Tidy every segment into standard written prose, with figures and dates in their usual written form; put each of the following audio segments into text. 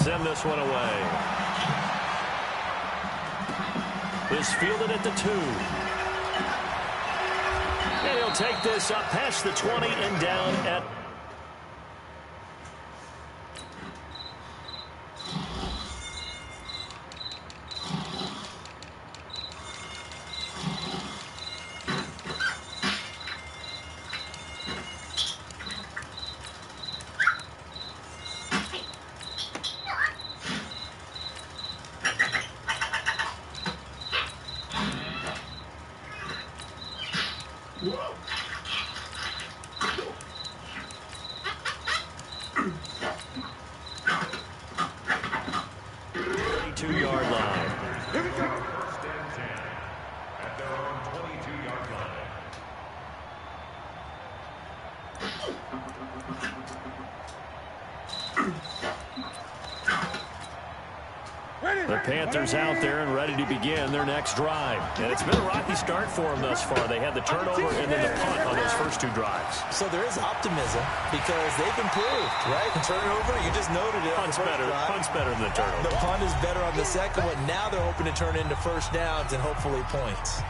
send this one away. Is fielded at the 2. And he'll take this up past the 20 and down at... Two-yard line. Here we go. At their own 22-yard line. The Panthers out there and ready to begin their next drive. And it's been a rocky start for them thus far. They had the turnover and then the punt on those first 2 drives. So there is optimism because they've improved, right? The turnover, you just noted it. Punt's better than the turnover. The punt is better on the second one. Now they're hoping to turn into first downs and hopefully points.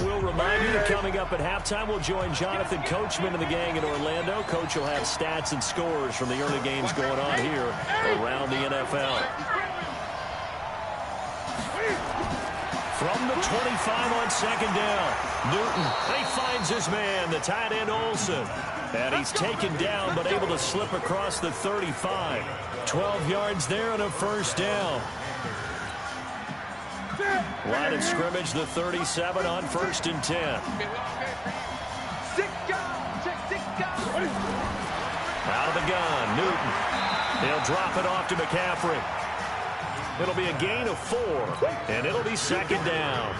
We'll remind you that coming up at halftime, we'll join Jonathan Coachman and the gang in Orlando. Coach will have stats and scores from the early games going on here around the NFL. From the 25 on second down, Newton, he finds his man, the tight end Olsen. And he's taken down but able to slip across the 35. 12 yards there and a first down. Line of scrimmage, the 37 on 1st and 10. Out of the gun, Newton. He'll drop it off to McCaffrey. It'll be a gain of 4, and it'll be second down.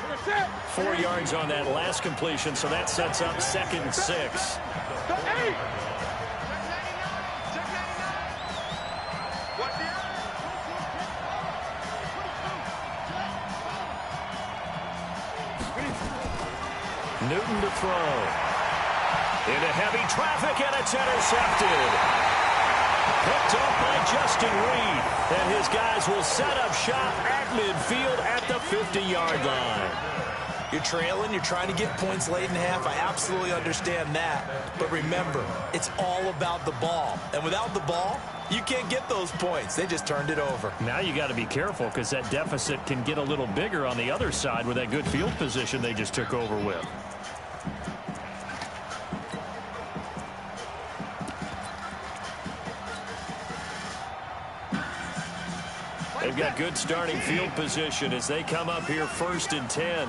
4 yards on that last completion, so that sets up 2nd and 6. Newton to throw. Into heavy traffic, and it's intercepted. Picked up by Justin Reed. And his guys will set up shop at midfield at the 50-yard line. You're trailing, you're trying to get points late in half. I absolutely understand that. But remember, it's all about the ball. And without the ball, you can't get those points. They just turned it over. Now you got to be careful because that deficit can get a little bigger on the other side with that good field position they just took over with. They've got good starting field position as they come up here 1st and 10.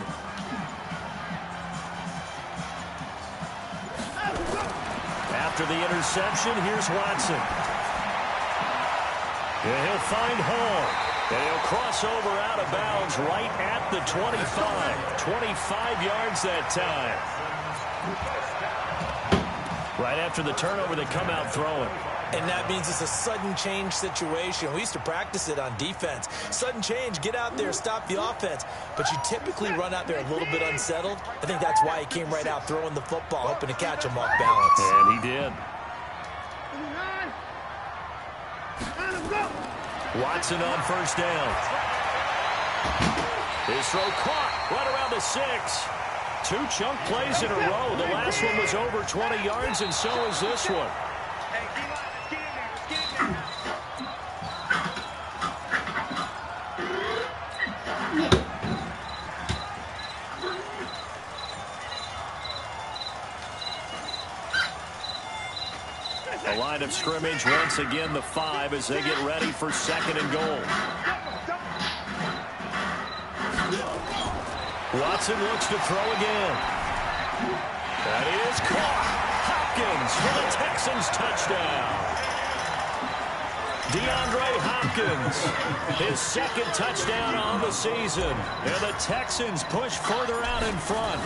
After the interception, here's Watson. And he'll find Hall. And he'll cross over out of bounds right at the 25. 25 yards that time. Right after the turnover, they come out throwing. And that means it's a sudden change situation. We used to practice it on defense. Sudden change, get out there, stop the offense. But you typically run out there a little bit unsettled. I think that's why he came right out throwing the football, hoping to catch him off balance. And he did. Watson on 1st down. His throw caught right around the 6. 2 chunk plays in a row. The last one was over 20 yards, and so is this one. The line of scrimmage once again the 5 as they get ready for 2nd and goal. Watson looks to throw again. That is caught. Hopkins for the Texans touchdown. DeAndre Hopkins, his 2nd touchdown on the season. And the Texans push further out in front.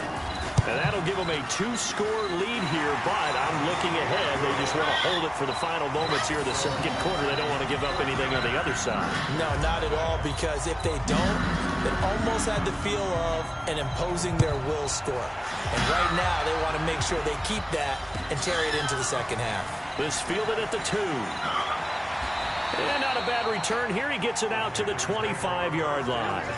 And that'll give them a 2-score lead here, but I'm looking ahead. They just want to hold it for the final moments here in the second quarter. They don't want to give up anything on the other side. No, not at all, because if they don't, it almost had the feel of an imposing their will score. And right now, they want to make sure they keep that and carry it into the second half. This fielded at the 2. And not a bad return here. He gets it out to the 25-yard line.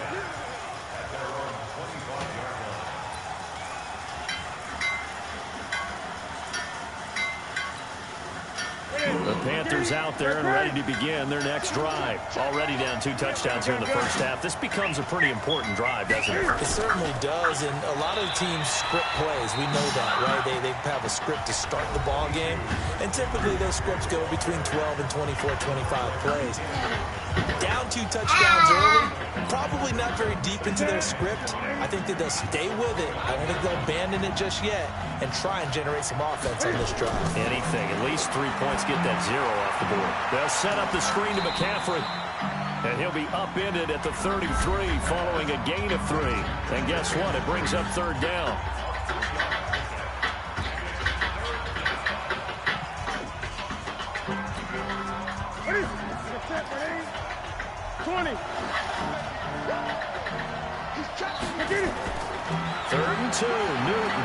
The Panthers out there and ready to begin their next drive. Already down 2 touchdowns here in the first half. This becomes a pretty important drive, doesn't it? It certainly does, and a lot of teams script plays. We know that, right? They have a script to start the ball game, and typically those scripts go between 12 and 24, 25 plays. Down 2 touchdowns early, probably not very deep into their script. I think that they'll stay with it. I don't think they'll abandon it just yet and try and generate some offense on this drive. Anything, at least 3 points, get that 0 off the board. They'll set up the screen to McCaffrey, and he'll be upended at the 33 following a gain of 3. And guess what? It brings up 3rd down. Third and 2, Newton.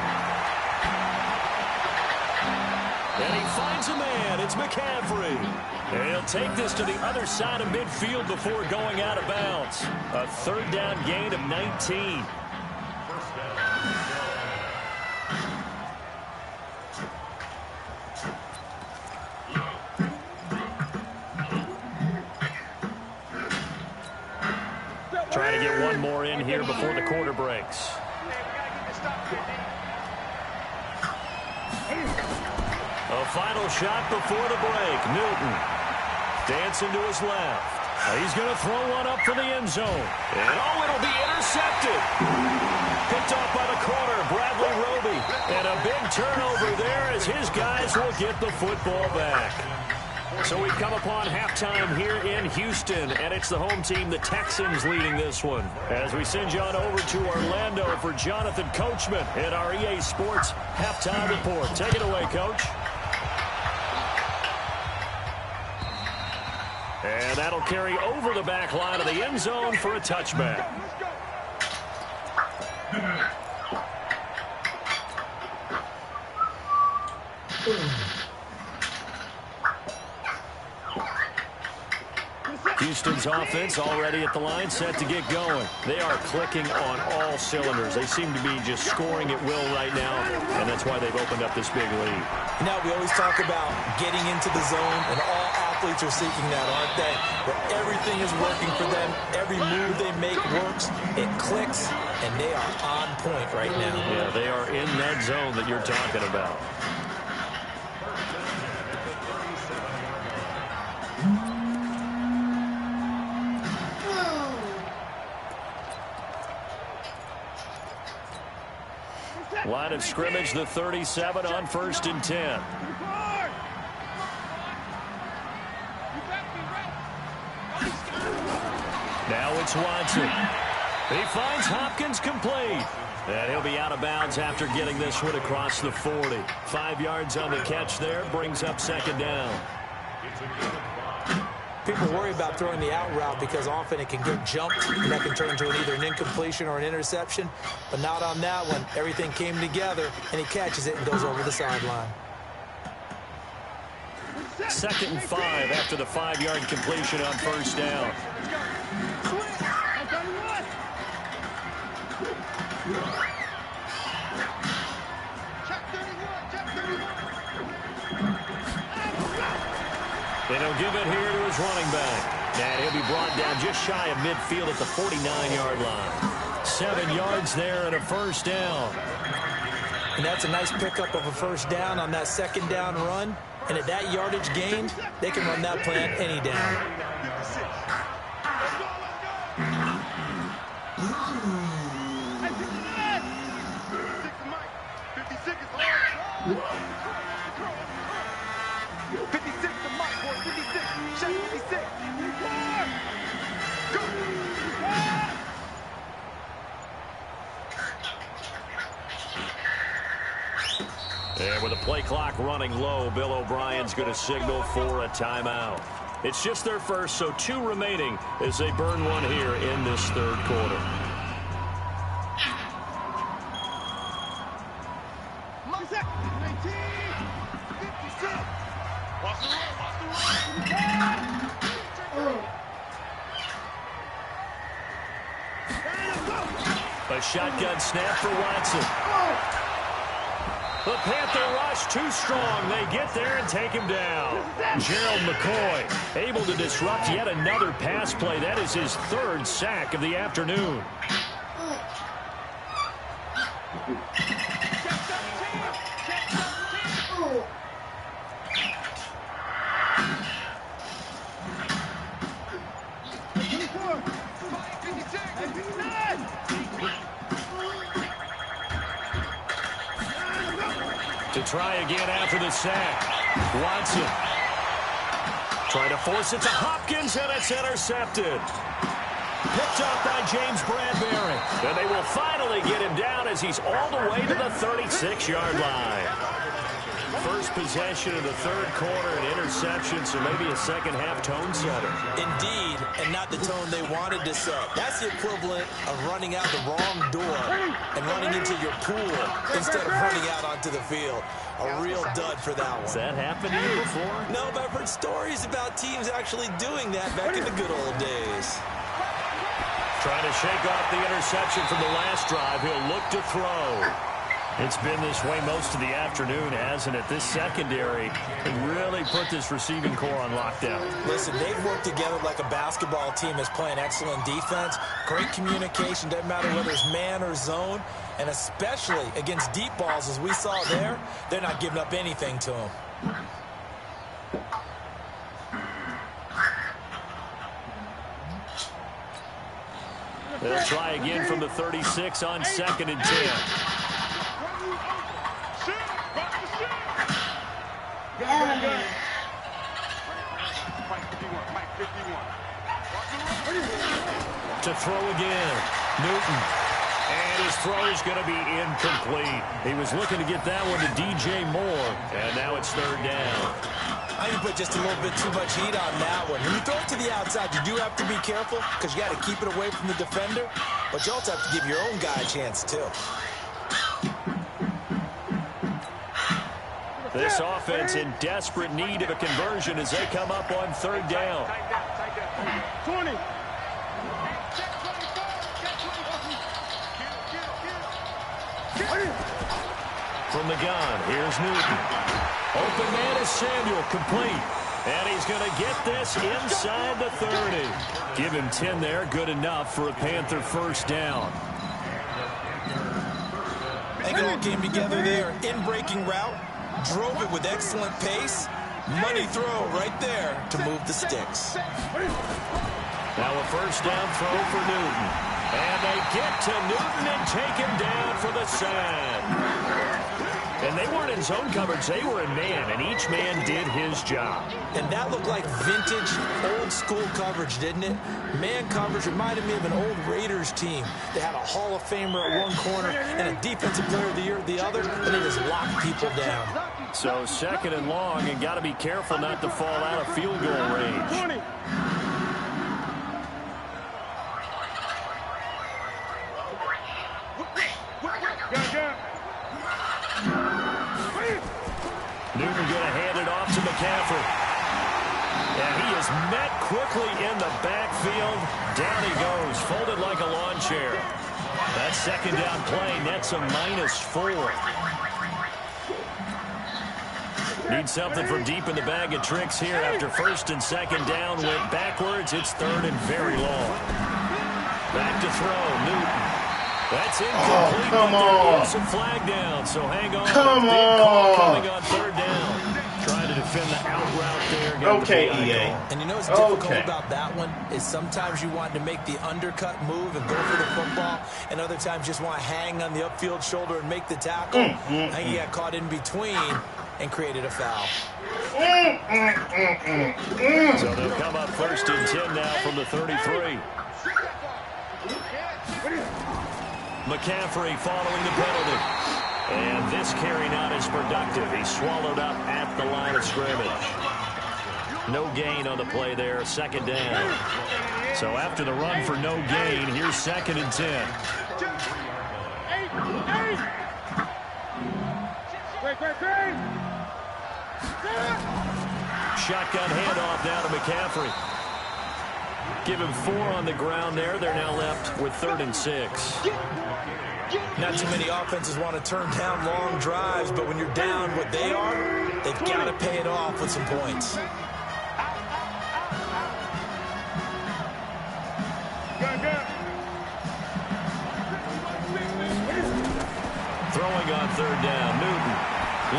And he finds a man. It's McCaffrey. And he'll take this to the other side of midfield before going out of bounds. A 3rd down gain of 19. Trying to get one more in here before the quarter breaks. A final shot before the break. Newton dancing to his left. He's going to throw one up for the end zone. And it'll be intercepted. Picked off by the corner, Bradley Roby. And a big turnover there as his guys will get the football back. So we've come upon halftime here in Houston, and it's the home team, the Texans, leading this one. As we send you on over to Orlando for Jonathan Coachman in our EA Sports Halftime Report. Take it away, Coach. And that'll carry over the back line of the end zone for a touchback. Houston's offense already at the line, set to get going. They are clicking on all cylinders. They seem to be just scoring at will right now, and that's why they've opened up this big lead. You know, we always talk about getting into the zone, and all athletes are seeking that, aren't they? Where everything is working for them. Every move they make works. It clicks, and they are on point right now. Yeah, they are in that zone that you're talking about. Line of scrimmage, the 37 on 1st and 10. Now it's Watson. He finds Hopkins complete. And he'll be out of bounds after getting this one across the 40. 5 yards on the catch there, brings up 2nd down. People worry about throwing the out route because often it can get jumped, and that can turn into either an incompletion or an interception. But not on that one. Everything came together, and he catches it and goes over the sideline. 2nd and 5 after the 5-yard completion on 1st down. And he'll give it here to his running back. And he'll be brought down just shy of midfield at the 49-yard line. 7 yards there and a 1st down. And that's a nice pickup of a 1st down on that 2nd down run. And at that yardage gained, they can run that plan any down. And with the play clock running low, Bill O'Brien's going to signal for a timeout. It's just their first, so 2 remaining as they burn one here in this third quarter. A shotgun snap for Watson. The Panther rush too strong. They get there and take him down. Gerald McCoy able to disrupt yet another pass play. That is his 3rd sack of the afternoon. To try again after the sack. Watson trying to force it to Hopkins, and it's intercepted. Picked up by James Bradbury. And they will finally get him down as he's all the way to the 36-yard line. First possession of the third quarter, an interception, so maybe a second-half tone setter. Indeed, and not the tone they wanted to set. That's the equivalent of running out the wrong door and running into your pool instead of running out onto the field. A real dud for that one. Has that happened to you before? No, but I've heard stories about teams actually doing that back in the good old days. Trying to shake off the interception from the last drive. He'll look to throw. It's been this way most of the afternoon, hasn't it? This secondary can really put this receiving core on lockdown. Listen, they've worked together like a basketball team is playing excellent defense. Great communication, doesn't matter whether it's man or zone. And especially against deep balls, as we saw there, they're not giving up anything to them. They'll try again from the 36 on 2nd and 10. To throw again. Newton. And his throw is going to be incomplete. He was looking to get that one to DJ Moore. And now it's 3rd down. I think you put just a little bit too much heat on that one. When you throw it to the outside, you do have to be careful because you got to keep it away from the defender. But you also have to give your own guy a chance, too. This offense in desperate need of a conversion as they come up on 3rd down. 20. From the gun, here's Newton. Open man is Samuel, complete. And he's going to get this inside the 30. Give him 10 there, good enough for a Panther 1st down. I think it all came together there. In-breaking route, drove it with excellent pace. Money throw right there to move the sticks. Now a 1st down throw for Newton. And they get to Newton and take him down for the sack. And they weren't in zone coverage, they were in man, and each man did his job. And that looked like vintage, old-school coverage, didn't it? Man coverage reminded me of an old Raiders team. They had a Hall of Famer at one corner and a Defensive Player of the Year at the other, and they just locked people down. So 2nd and long, and got to be careful not to fall out of field goal range. 20. Newton going to hand it off to McCaffrey. And he is met quickly in the backfield. Down he goes, folded like a lawn chair. That 2nd down play nets a -4. Need something from deep in the bag of tricks here after 1st and 2nd down went backwards. It's 3rd and very long. Back to throw, Newton. That's incomplete. Oh, come on. There's a flag down, so hang on. Come Big call coming on. on 3rd down. Trying to defend the out route there. Okay, the EA. call. And you know what's difficult about that one is sometimes you want to make the undercut move and go for the football, and other times just want to hang on the upfield shoulder and make the tackle. I think he got caught in between and created a foul. So they'll come up 1st and 10 now from the 33. McCaffrey following the penalty. And this carry not as productive. He's swallowed up at the line of scrimmage. No gain on the play there, second down. So after the run for no gain, here's 2nd and 10. Shotgun handoff now to McCaffrey. Give him 4 on the ground there. They're now left with 3rd and 6. Not too many offenses want to turn down long drives, but when you're down what they are, they've got to pay it off with some points. Throwing on 3rd down, Newton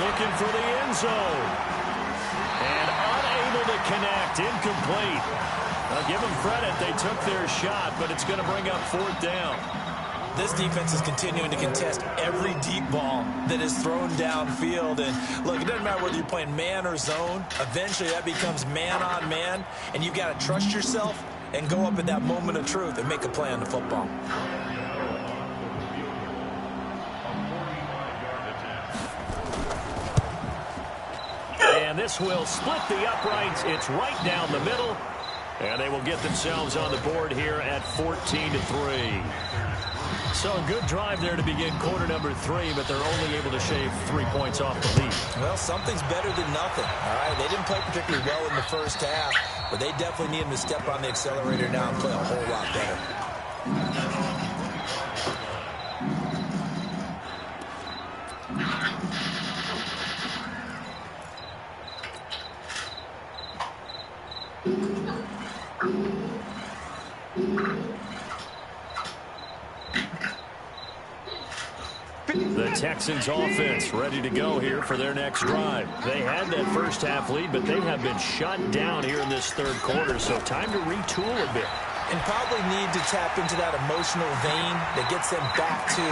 looking for the end zone. And unable to connect, incomplete. I'll give them credit, they took their shot, but it's going to bring up 4th down. This defense is continuing to contest every deep ball that is thrown downfield. And look, it doesn't matter whether you're playing man or zone. Eventually that becomes man on man, and you've got to trust yourself and go up at that moment of truth and make a play on the football. And this will split the uprights. It's right down the middle. And they will get themselves on the board here at 14-3. So a good drive there to begin quarter number 3, but they're only able to shave 3 points off the lead. Well, something's better than nothing. All right, they didn't play particularly well in the first half, but they definitely need them to step on the accelerator now and play a whole lot better. The Texans offense ready to go here for their next drive. They had that first half lead, but they have been shut down here in this 3rd quarter, so time to retool a bit. And probably need to tap into that emotional vein that gets them back to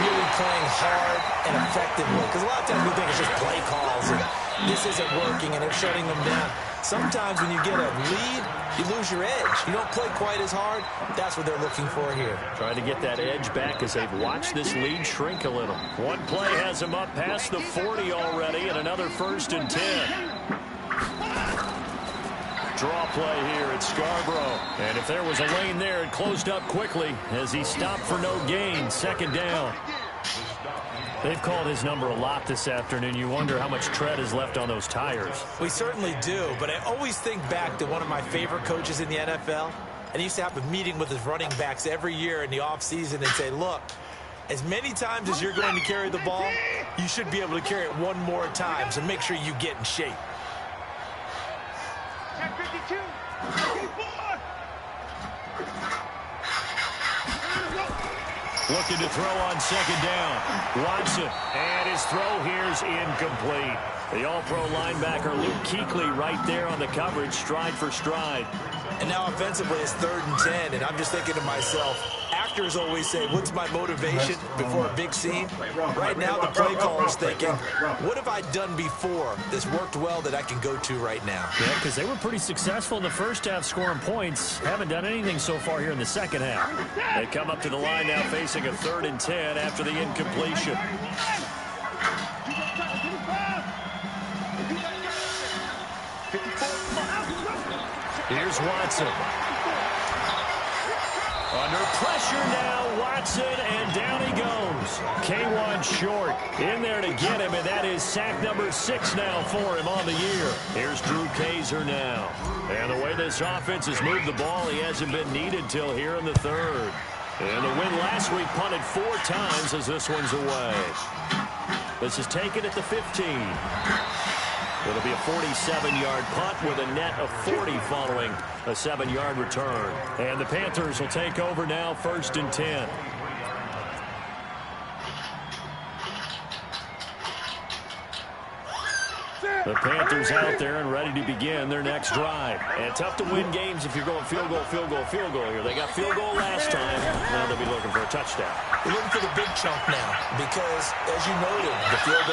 really playing hard and effectively. Because a lot of times we think it's just play calls and this isn't working and it's shutting them down. Sometimes when you get a lead, you lose your edge. You don't play quite as hard. That's what they're looking for here. Trying to get that edge back as they've watched this lead shrink a little. One play has them up past the 40 already, and another 1st and 10. Draw play here at Scarborough. And if there was a lane there, it closed up quickly as he stopped for no gain. 2nd down. They've called his number a lot this afternoon. You wonder how much tread is left on those tires. We certainly do, but I always think back to one of my favorite coaches in the NFL. And he used to have a meeting with his running backs every year in the offseason and say, look, as many times as you're going to carry the ball, you should be able to carry it one more time, so make sure you get in shape. Looking to throw on 2nd down. Watson, and his throw here's incomplete. The all-pro linebacker Luke Kuechly right there on the coverage, stride for stride. And now offensively it's 3rd and 10, and I'm just thinking to myself, actors always say, what's my motivation before a big scene? Right now the play caller's thinking, what have I done before that's worked well that I can go to right now? Yeah, because they were pretty successful in the first half scoring points. Haven't done anything so far here in the second half. They come up to the line now facing a 3rd and 10 after the incompletion. Here's Watson. Under pressure now, Watson, and down he goes. K1 short in there to get him, and that is sack number 6 now for him on the year. Here's Drew Kaiser now. And the way this offense has moved the ball, he hasn't been needed till here in the 3rd. And the win last week punted 4 times as this one's away. This is taken at the 15. It'll be a 47-yard punt with a net of 40 following a 7-yard return. And the Panthers will take over now, 1st and 10. The Panthers out there and ready to begin their next drive. And tough to win games if you're going field goal, field goal, field goal here. They got field goal last time. Now they'll be looking for a touchdown. They're looking for the big chunk now because, as you noted, the field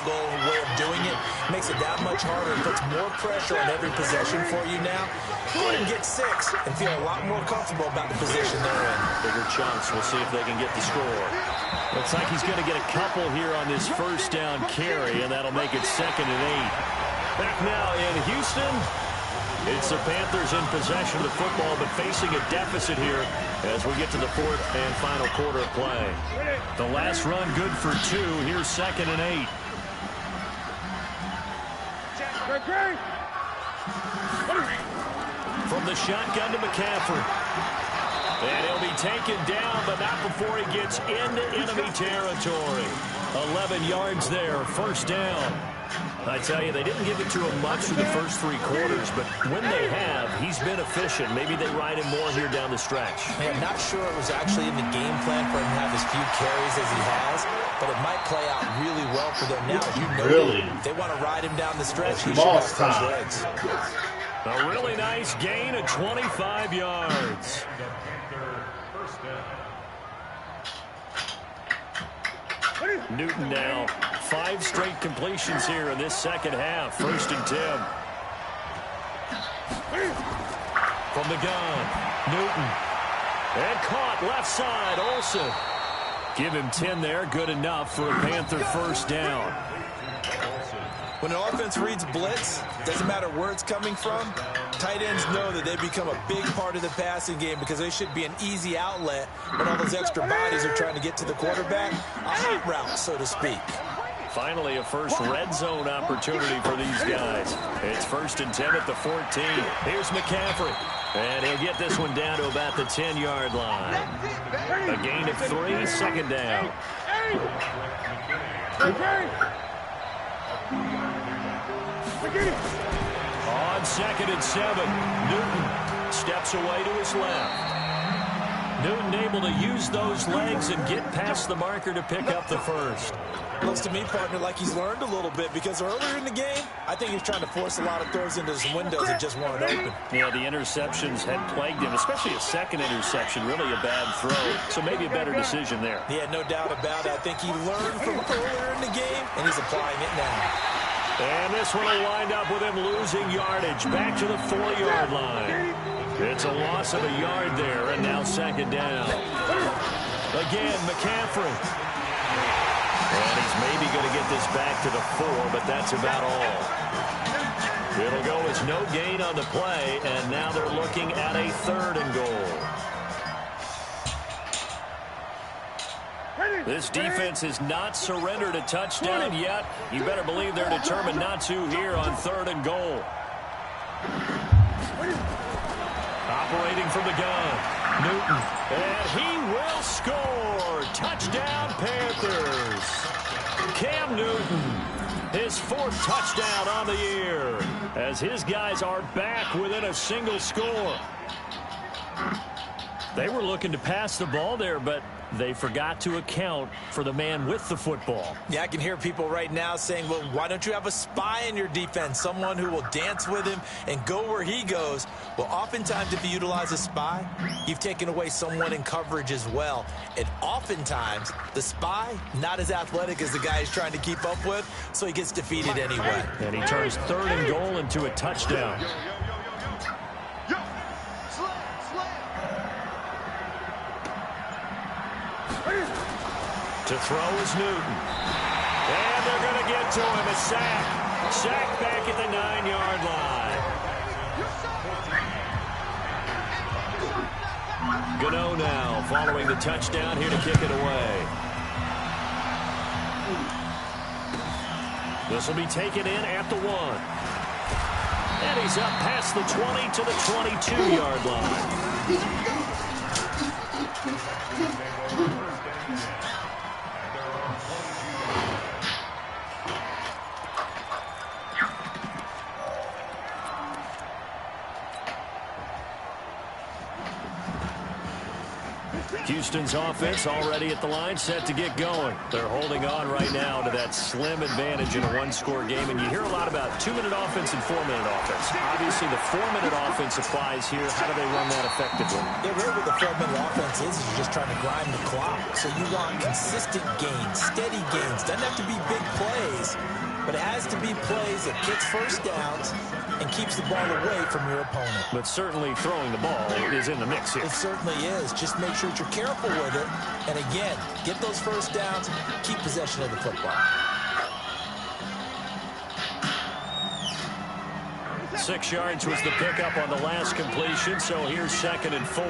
goal way of doing it makes it that much harder. It puts more pressure on every possession for you now. Go ahead and get 6 and feel a lot more comfortable about the position they're in. Bigger chunks. We'll see if they can get the score. Looks like he's going to get a couple here on this first down carry, and that'll make it 2nd and 8. Back now in Houston. It's the Panthers in possession of the football, but facing a deficit here as we get to the 4th and final quarter of play. The last run good for 2. Here's 2nd and 8. From the shotgun to McCaffrey. And he'll be taken down, but not before he gets into enemy territory. 11 yards there, first down. I tell you, they didn't give it to him much through the first 3 quarters, but when they have, he's been efficient. Maybe they ride him more here down the stretch. Man, not sure it was actually in the game plan for him to have as few carries as he has, but it might play out really well for them now. You know, really? If they want to ride him down the stretch, he should have fresh legs. A really nice gain of 25 yards. Newton now 5 straight completions here in this second half. 1st and 10. From the gun, Newton. And caught left side, Olsen. Give him 10 there, good enough for a Panther first down. When an offense reads blitz, doesn't matter where it's coming from, tight ends know that they become a big part of the passing game because they should be an easy outlet when all those extra bodies are trying to get to the quarterback. A hot route, so to speak. Finally, a first red zone opportunity for these guys. It's 1st and 10 at the 14. Here's McCaffrey. And he'll get this one down to about the 10-yard line. A gain of 3, 2nd down. On 2nd and 7, Newton steps away to his left. Newton able to use those legs and get past the marker to pick up the first. Looks to me, partner, like he's learned a little bit because earlier in the game, I think he's trying to force a lot of throws into some windows that just weren't open. Yeah, the interceptions had plagued him, especially a second interception, really a bad throw. So maybe a better decision there. Yeah, no doubt about it. I think he learned from earlier in the game, and he's applying it now. And this one will wind up with him losing yardage back to the 4-yard line. It's a loss of a yard there, and now 2nd down. Again, McCaffrey. And he's maybe going to get this back to the 4, but that's about all. It'll go as no gain on the play, and now they're looking at a 3rd and goal. This defense has not surrendered a touchdown yet. You better believe they're determined not to here on 3rd and goal. Operating from the gun, Newton. And he will score. Touchdown, Panthers. Cam Newton, his 4th touchdown on the year, as his guys are back within a single score. They were looking to pass the ball there, but they forgot to account for the man with the football. Yeah, I can hear people right now saying, well, why don't you have a spy in your defense, someone who will dance with him and go where he goes? Well, oftentimes if you utilize a spy, you've taken away someone in coverage as well. And oftentimes, the spy, not as athletic as the guy he's trying to keep up with, so he gets defeated anyway. And he turns 3rd and goal into a touchdown. To throw is Newton. And they're going to get to him. A sack. Sack back at the 9-yard line. Gano now following the touchdown here to kick it away. This will be taken in at the 1. And he's up past the 20 to the 22-yard line. Houston's offense already at the line, set to get going. They're holding on right now to that slim advantage in a 1-score game. And you hear a lot about 2-minute offense and 4-minute offense. Obviously, the 4-minute offense applies here. How do they run that effectively? Yeah, really what the 4-minute offense is you're just trying to grind the clock. So you want consistent gains, steady gains. Doesn't have to be big plays, but it has to be plays that gets first downs and keeps the ball away from your opponent. But certainly throwing the ball is in the mix here. It certainly is. Just make sure but you're careful with it. And again, get those first downs, keep possession of the football. 6 yards was the pickup on the last completion, so here's 2nd and 4.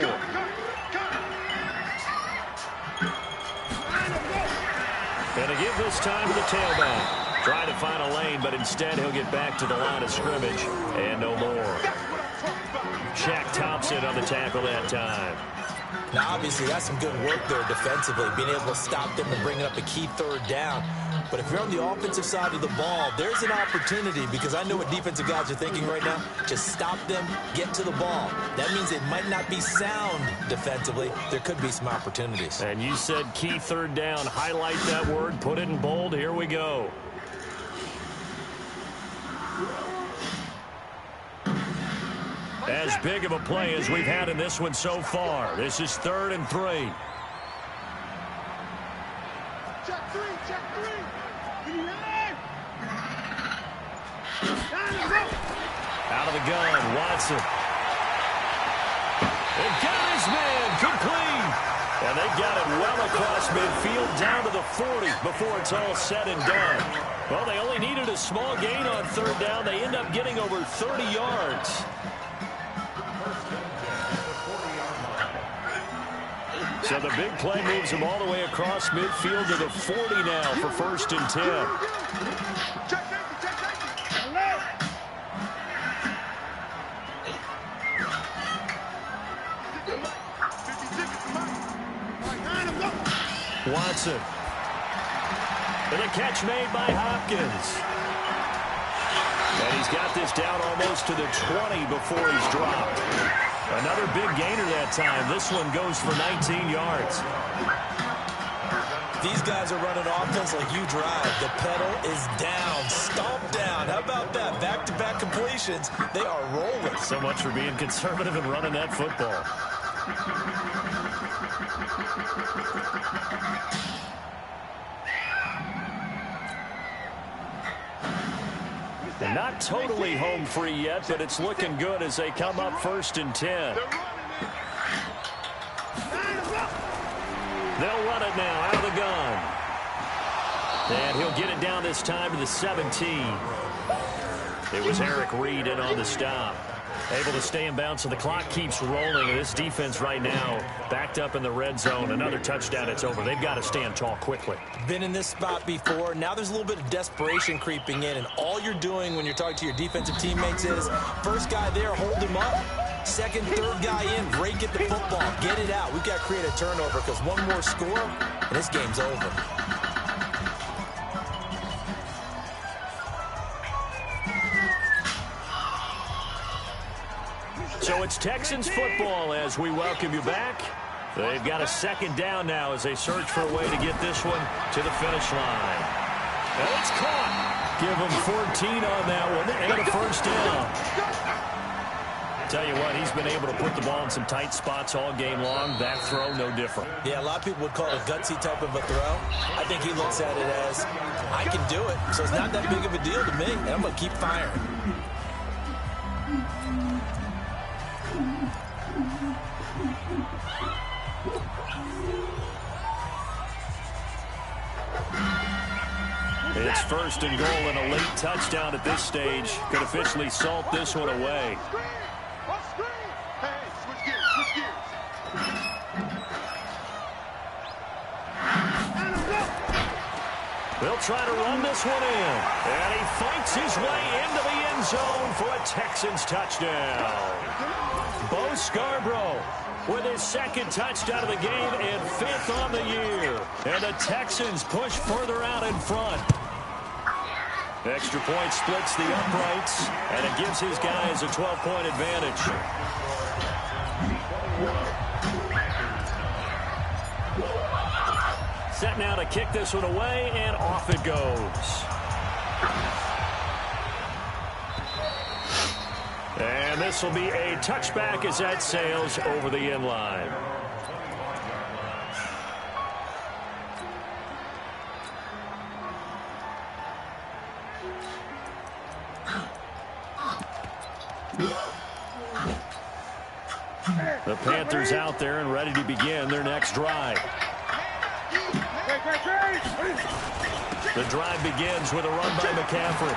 And to give this time to the tailback. Trying to find a lane, but instead he'll get back to the line of scrimmage and no more. Shaq Thompson on the tackle that time. Now, obviously, that's some good work there defensively, being able to stop them and bringing up a key 3rd down. But if you're on the offensive side of the ball, there's an opportunity, because I know what defensive guys are thinking right now. Just stop them, get to the ball. That means they might not be sound defensively. There could be some opportunities. And you said key 3rd down. Highlight that word, put it in bold. Here we go. As big of a play as we've had in this one so far. This is 3rd and 3. Check 3, check 3. Out of the gun, Watson. And got his man, complete. And they got it well across midfield, down to the 40 before it's all said and done. Well, they only needed a small gain on 3rd down. They end up getting over 30 yards. So the big play moves him all the way across midfield to the 40 now for 1st and 10. Watson. And a catch made by Hopkins. And he's got this down almost to the 20 before he's dropped. Another big gainer that time. This one goes for 19 yards. These guys are running offense like you drive. The pedal is down, stomp down. How about that? Back-to-back completions. They are rolling. So much for being conservative and running that football. And not totally home free yet, but it's looking good as they come up 1st and 10. They'll run it now out of the gun. And he'll get it down this time to the 17. It was Eric Reed in on the stop. Able to stay in bounds, so the clock keeps rolling. And this defense right now backed up in the red zone. Another touchdown, it's over. They've got to stand tall quickly. Been in this spot before. Now there's a little bit of desperation creeping in. And all you're doing when you're talking to your defensive teammates is, first guy there, hold him up. 2nd, 3rd guy in, break at the football. Get it out. We've got to create a turnover, because one more score, and this game's over. So it's Texans football as we welcome you back. They've got a 2nd down now as they search for a way to get this one to the finish line. And it's caught. Give them 14 on that one and a 1st down. Tell you what, he's been able to put the ball in some tight spots all game long. That throw, no different. Yeah, a lot of people would call it a gutsy type of a throw. I think he looks at it as, I can do it, so it's not that big of a deal to me, and I'm going to keep firing. It's 1st and goal and a late touchdown at this stage. Could officially salt this one away. They'll try to run this one in. And he fights his way into the end zone for a Texans touchdown. Bo Scarborough with his 2nd touchdown of the game and 5th on the year. And the Texans push further out in front. Extra point splits the uprights, and it gives his guys a 12-point advantage. Set now to kick this one away, and off it goes. And this will be a touchback as that sails over the end line. The Panthers out there and ready to begin their next drive. The drive begins with a run by McCaffrey.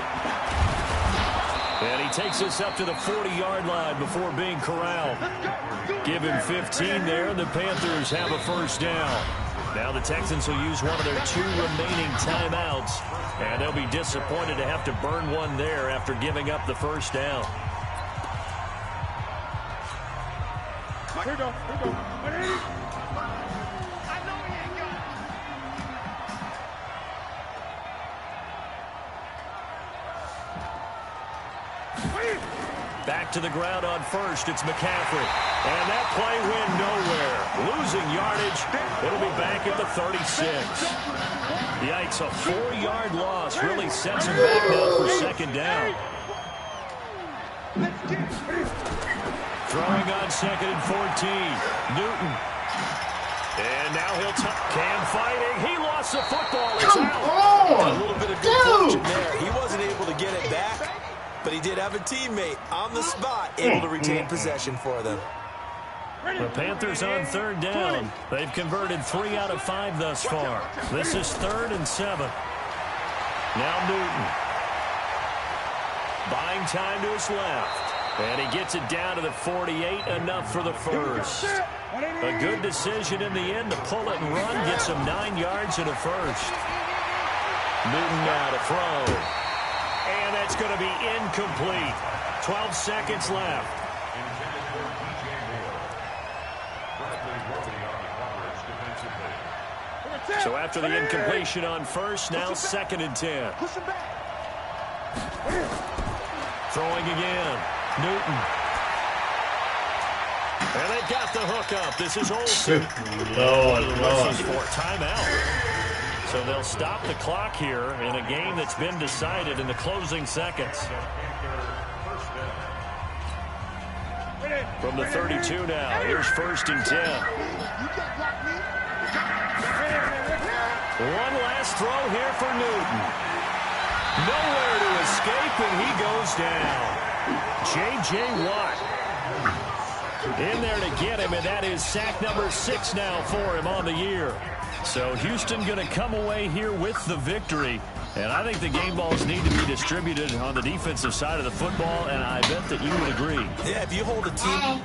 And he takes us up to the 40-yard line before being corralled. Give him 15 there, and the Panthers have a first down. Now the Texans will use one of their 2 remaining timeouts, and they'll be disappointed to have to burn one there after giving up the first down. Here we go. Back to the ground on first. It's McCaffrey. And that play went nowhere. Losing yardage. It'll be back at the 36. Yikes, a 4-yard loss really sets him back now for second down. Throwing on second and 14. Newton. And now he'll Cam fighting. He lost the football. It's out. A little bit of good fortune there. He wasn't able to get it back, but he did have a teammate on the spot able to retain possession for them. The Panthers on third down. They've converted 3 out of 5 thus far. This is 3rd and 7. Now Newton. Buying time to his left. And he gets it down to the 48, enough for the first. A good decision in the end to pull it and run, gets him 9 yards and a first. Newton now to throw. And that's going to be incomplete. 12 seconds left. So after the incompletion on first, now 2nd and 10. Throwing again. Newton. And they've got the hook up. This is Olsen. This is for timeout. So they'll stop the clock here in a game that's been decided in the closing seconds. From the 32 now, here's 1st and 10. One last throw here for Newton. Nowhere to escape, and he goes down. J.J. Watt in there to get him, and that is sack number 6 now for him on the year. So Houston going to come away here with the victory. And I think the game balls need to be distributed on the defensive side of the football, and I bet that you would agree. Yeah, if you hold a team